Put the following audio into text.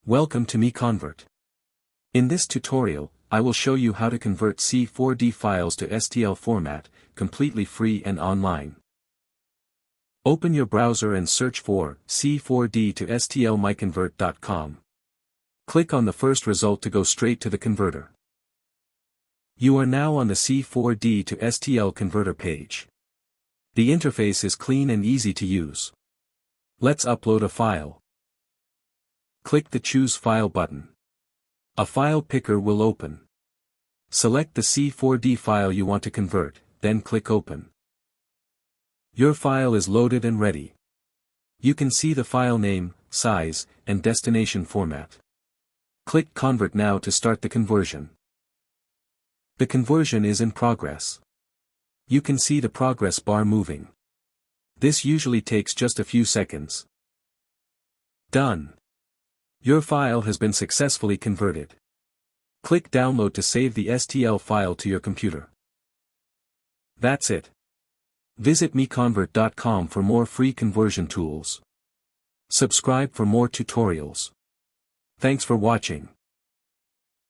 Welcome to MiConvert. In this tutorial, I will show you how to convert C4D files to STL format, completely free and online. Open your browser and search for C4D to STL MiConvert.com. Click on the first result to go straight to the converter. You are now on the C4D to STL converter page. The interface is clean and easy to use. Let's upload a file. Click the Choose File button. A file picker will open. Select the C4D file you want to convert, then click Open. Your file is loaded and ready. You can see the file name, size, and destination format. Click Convert now to start the conversion. The conversion is in progress. You can see the progress bar moving. This usually takes just a few seconds. Done. Your file has been successfully converted. Click Download to save the STL file to your computer. That's it. Visit MiConvert.com for more free conversion tools. Subscribe for more tutorials. Thanks for watching.